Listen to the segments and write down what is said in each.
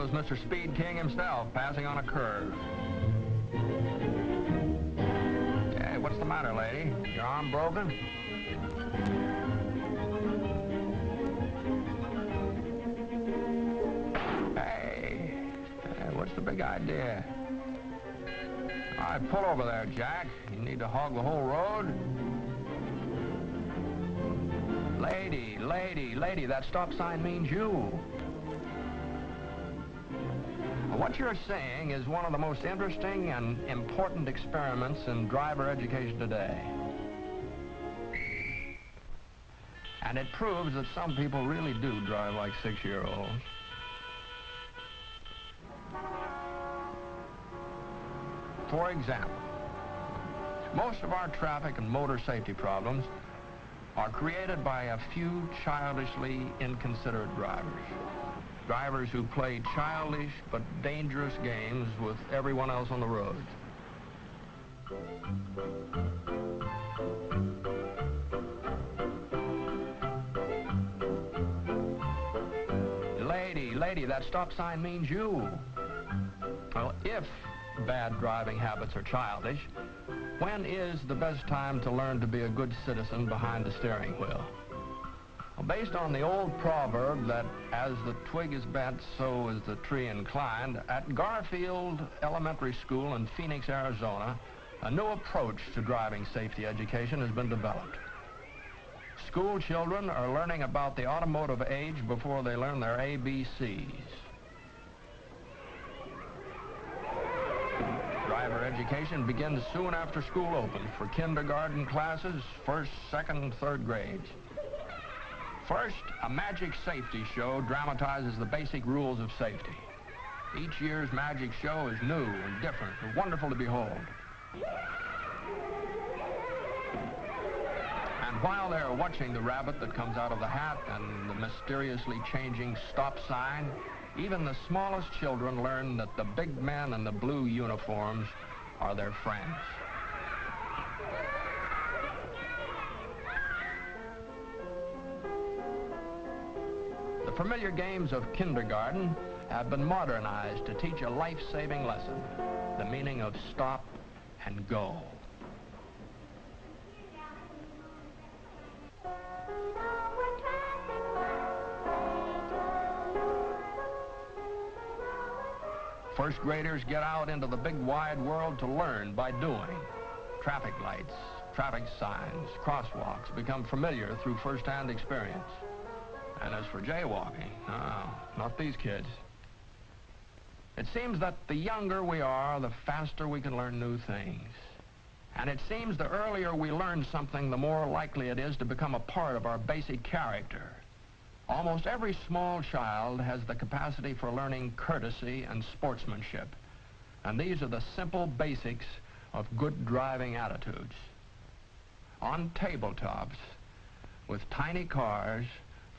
was Mr. Speed King himself, passing on a curve. Hey, what's the matter, lady? Your arm broken? Hey, what's the big idea? All right, pull over there, Jack. You need to hog the whole road? Lady, that stop sign means you. What you're seeing is one of the most interesting and important experiments in driver education today. And it proves that some people really do drive like 6-year-olds. For example, most of our traffic and motor safety problems are created by a few childishly inconsiderate drivers. Drivers who play childish but dangerous games with everyone else on the road. Lady, that stop sign means you. Well, if bad driving habits are childish, when is the best time to learn to be a good citizen behind the steering wheel? Well, based on the old proverb that as the twig is bent, so is the tree inclined, at Garfield Elementary School in Phoenix, Arizona, a new approach to driving safety education has been developed. School children are learning about the automotive age before they learn their ABCs. Driver education begins soon after school opens for kindergarten classes, first, second, and third grades. First, a magic safety show dramatizes the basic rules of safety. Each year's magic show is new and different and wonderful to behold. And while they're watching the rabbit that comes out of the hat and the mysteriously changing stop sign, even the smallest children learn that the big men in the blue uniforms are their friends. The familiar games of kindergarten have been modernized to teach a life-saving lesson, the meaning of stop and go. First graders get out into the big wide world to learn by doing. Traffic lights, traffic signs, crosswalks become familiar through first-hand experience. And as for jaywalking, not these kids. It seems that the younger we are, the faster we can learn new things. And it seems the earlier we learn something, the more likely it is to become a part of our basic character. Almost every small child has the capacity for learning courtesy and sportsmanship. And these are the simple basics of good driving attitudes. On tabletops, with tiny cars,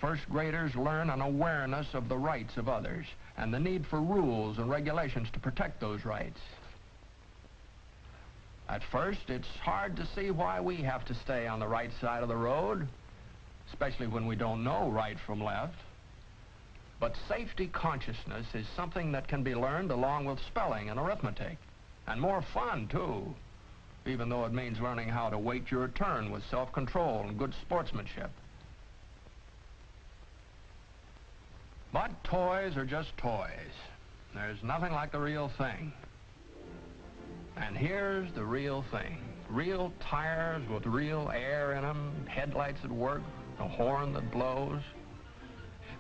first graders learn an awareness of the rights of others and the need for rules and regulations to protect those rights. At first, it's hard to see why we have to stay on the right side of the road, especially when we don't know right from left. But safety consciousness is something that can be learned along with spelling and arithmetic, and more fun, too, even though it means learning how to wait your turn with self-control and good sportsmanship. But toys are just toys. There's nothing like the real thing. And here's the real thing. Real tires with real air in them, headlights that work, a horn that blows.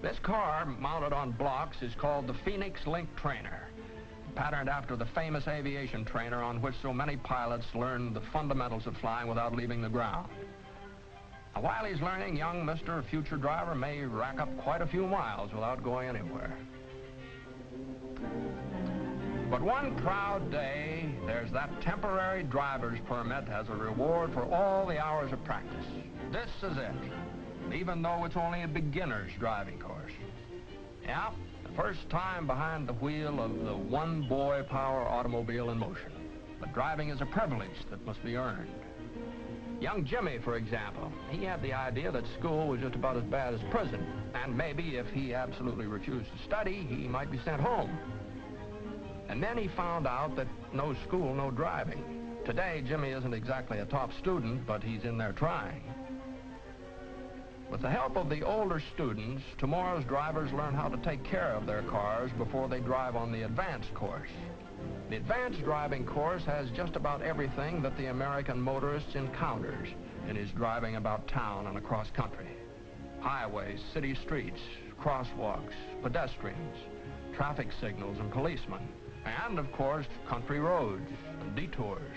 This car, mounted on blocks, is called the Phoenix Link Trainer, patterned after the famous aviation trainer on which so many pilots learned the fundamentals of flying without leaving the ground. Now, while he's learning, young Mr. Future Driver may rack up quite a few miles without going anywhere. But one proud day, there's that temporary driver's permit as a reward for all the hours of practice. This is it, even though it's only a beginner's driving course. Yeah, the first time behind the wheel of the one-boy power automobile in motion. But driving is a privilege that must be earned. Young Jimmy, for example, he had the idea that school was just about as bad as prison, and maybe if he absolutely refused to study, he might be sent home. And then he found out that no school, no driving. Today, Jimmy isn't exactly a top student, but he's in there trying. With the help of the older students, tomorrow's drivers learn how to take care of their cars before they drive on the advanced course. The advanced driving course has just about everything that the American motorist encounters in his driving about town and across country. Highways, city streets, crosswalks, pedestrians, traffic signals and policemen, and of course, country roads and detours.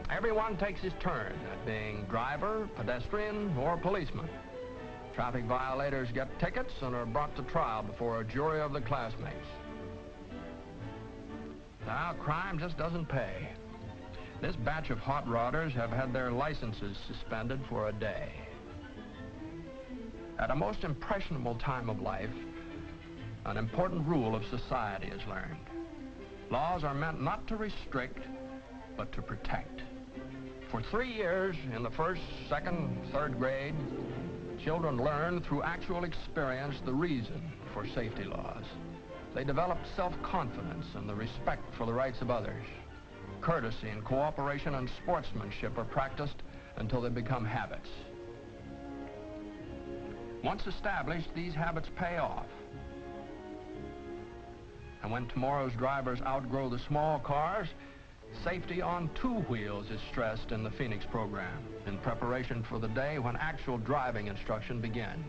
Everyone takes his turn at being driver, pedestrian, or policeman. Traffic violators get tickets and are brought to trial before a jury of the classmates. Now, crime just doesn't pay. This batch of hot rodders have had their licenses suspended for a day. At a most impressionable time of life, an important rule of society is learned. Laws are meant not to restrict, but to protect. For 3 years, in the first, second, third grade, children learn through actual experience the reason for safety laws. They develop self-confidence and the respect for the rights of others. Courtesy and cooperation and sportsmanship are practiced until they become habits. Once established, these habits pay off. And when tomorrow's drivers outgrow the small cars, safety on 2 wheels is stressed in the Phoenix program in preparation for the day when actual driving instruction begins.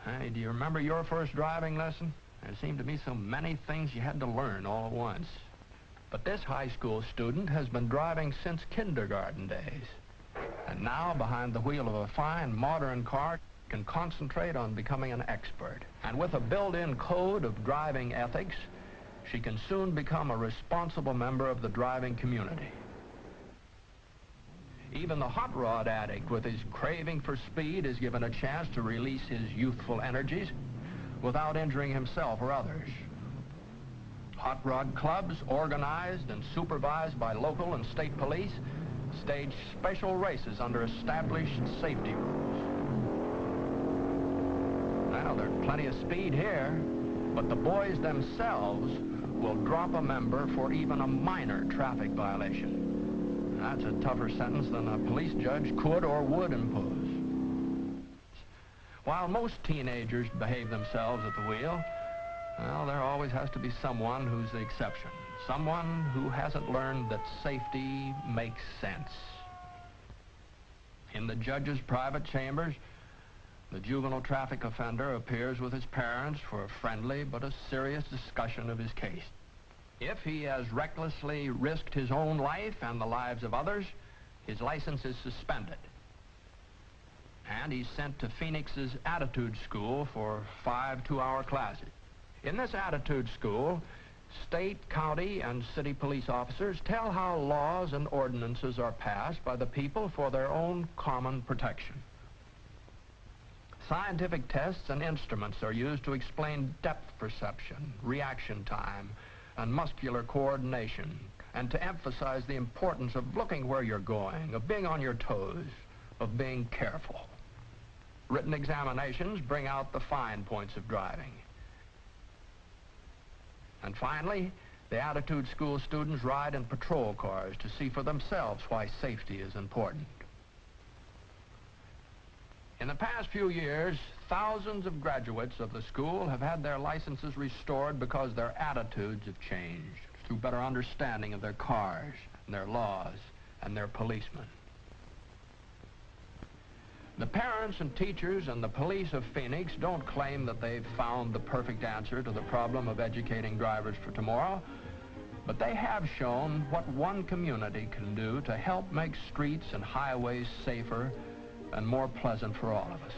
Hey, do you remember your first driving lesson? There seemed to be so many things you had to learn all at once. But this high school student has been driving since kindergarten days. And now, behind the wheel of a fine, modern car, can concentrate on becoming an expert. And with a built-in code of driving ethics, she can soon become a responsible member of the driving community. Even the hot rod addict with his craving for speed is given a chance to release his youthful energies without injuring himself or others. Hot rod clubs, organized and supervised by local and state police, stage special races under established safety rules. Now, there's plenty of speed here, but the boys themselves will drop a member for even a minor traffic violation. That's a tougher sentence than a police judge could or would impose. While most teenagers behave themselves at the wheel, well, there always has to be someone who's the exception. Someone who hasn't learned that safety makes sense. In the judge's private chambers, the juvenile traffic offender appears with his parents for a friendly but a serious discussion of his case. If he has recklessly risked his own life and the lives of others, his license is suspended. And he's sent to Phoenix's attitude school for 5 2-hour classes. In this attitude school, state, county, and city police officers tell how laws and ordinances are passed by the people for their own common protection. Scientific tests and instruments are used to explain depth perception, reaction time, and muscular coordination, and to emphasize the importance of looking where you're going, of being on your toes, of being careful. Written examinations bring out the fine points of driving. And finally, the attitude school students ride in patrol cars to see for themselves why safety is important. In the past few years, thousands of graduates of the school have had their licenses restored because their attitudes have changed through better understanding of their cars, and their laws, and their policemen. The parents and teachers and the police of Phoenix don't claim that they've found the perfect answer to the problem of educating drivers for tomorrow, but they have shown what one community can do to help make streets and highways safer and more pleasant for all of us.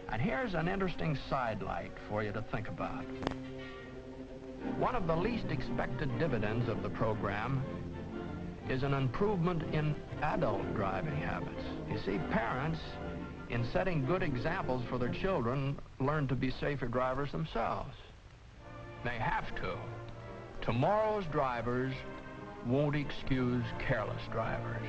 And here's an interesting sidelight for you to think about. One of the least expected dividends of the program is an improvement in adult driving habits. You see, parents, in setting good examples for their children, learn to be safer drivers themselves. They have to. Tomorrow's drivers won't excuse careless drivers.